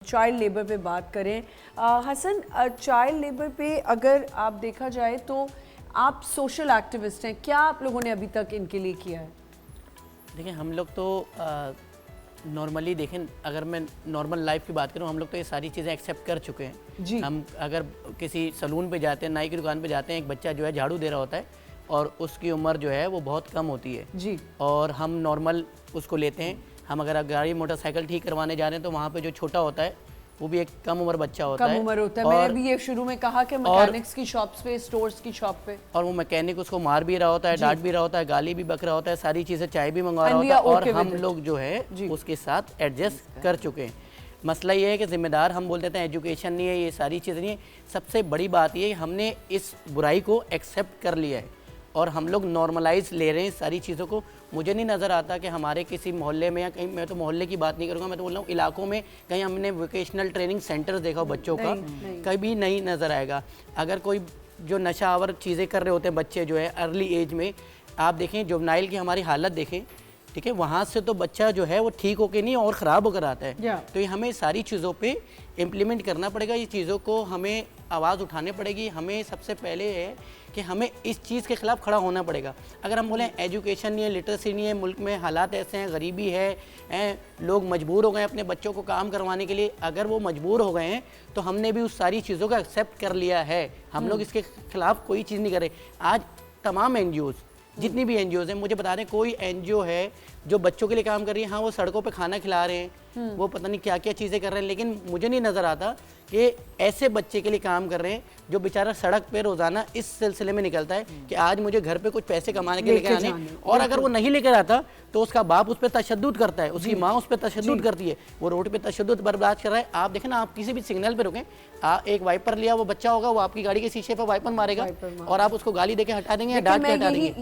Child labour पे बात करें हसन, चाइल्ड लेबर पे अगर आप देखा जाए तो आप सोशल एक्टिविस्ट हैं, क्या आप लोगों ने अभी तक इनके लिए किया है? देखिए हम लोग तो नॉर्मली देखें, अगर मैं नॉर्मल लाइफ की बात करूं, हम लोग तो ये सारी चीज़ें एक्सेप्ट कर चुके हैं जी। हम अगर किसी सलून पे जाते हैं, नाई की दुकान पे जाते हैं, एक बच्चा जो है झाड़ू दे रहा होता है और उसकी उम्र जो है वो बहुत कम होती है जी। और हम नॉर्मल उसको लेते हैं। हम अगर गाड़ी मोटरसाइकिल ठीक करवाने जा रहे हैं तो वहाँ पे जो छोटा होता है वो भी एक कम उम्र बच्चा होता है। कम उम्र होता है। मैंने भी ये शुरू में कहा कि मैकेनिक्स की शॉप्स पे, स्टोर्स की शॉप पे, और वो मैकेनिक उसको मार भी रहा होता है, डांट भी रहा होता है, गाली भी बक रहा होता है, सारी चीज़ें चाय भी मंगवा रहा होता है और हम लोग जो है उसके साथ एडजस्ट कर चुके हैं। मसला ये है कि जिम्मेदार हम बोल देते हैं एजुकेशन नहीं है, ये सारी चीज़ें नहीं है। सबसे बड़ी बात ये है हमने इस बुराई को एक्सेप्ट कर लिया है और हम लोग नॉर्मलाइज ले रहे हैं सारी चीज़ों को। मुझे नहीं नज़र आता कि हमारे किसी मोहल्ले में या कहीं, मैं तो मोहल्ले की बात नहीं करूँगा, मैं तो बोल रहा हूँ इलाकों में कहीं हमने वोकेशनल ट्रेनिंग सेंटर देखा हो बच्चों का, कभी नहीं नज़र आएगा। अगर कोई जो नशा आवर चीज़ें कर रहे होते हैं बच्चे जो है अर्ली एज में, आप देखें जुवेनाइल की हमारी हालत देखें, ठीक है, वहाँ से तो बच्चा जो है वो ठीक होके नहीं और ख़राब होकर आता है। तो ये हमें सारी चीज़ों पे इम्प्लीमेंट करना पड़ेगा, ये चीज़ों को हमें आवाज़ उठानी पड़ेगी। हमें सबसे पहले है कि हमें इस चीज़ के ख़िलाफ़ खड़ा होना पड़ेगा। अगर हम बोलें एजुकेशन नहीं है, लिटरेसी नहीं है, मुल्क में हालात ऐसे हैं, गरीबी है, लोग मजबूर हो गए अपने बच्चों को काम करवाने के लिए, अगर वो मजबूर हो गए हैं तो हमने भी उस सारी चीज़ों को एक्सेप्ट कर लिया है। हम लोग इसके ख़िलाफ़ कोई चीज़ नहीं कर रहे। आज तमाम NGOs, जितनी भी NGOs हैं, मुझे बता दें कोई NGO है जो बच्चों के लिए काम कर रही है? हाँ, वो सड़कों पे खाना खिला रहे हैं, वो पता नहीं क्या क्या चीज़ें कर रहे हैं, लेकिन मुझे नहीं नज़र आता कि ऐसे बच्चे के लिए काम कर रहे हैं जो बेचारा सड़क पे रोज़ाना इस सिलसिले में निकलता है कि आज मुझे घर पे कुछ पैसे कमाने के लेकर आने, और अगर वो नहीं लेकर आता तो उसका बाप उस पर तशद्दुद करता है, उसकी माँ उस पर तशद्दुद करती है, वो रोड पे तशद्दुद बर्दाश्त कर रहा है। आप देखें ना, आप किसी भी सिग्नल पे रुकें, एक वाइपर लिया वो बच्चा होगा, वो आपकी गाड़ी के शीशे पर वाइपर मारेगा और आप उसको गाली देके हटा देंगे या डांट के हटा देंगे।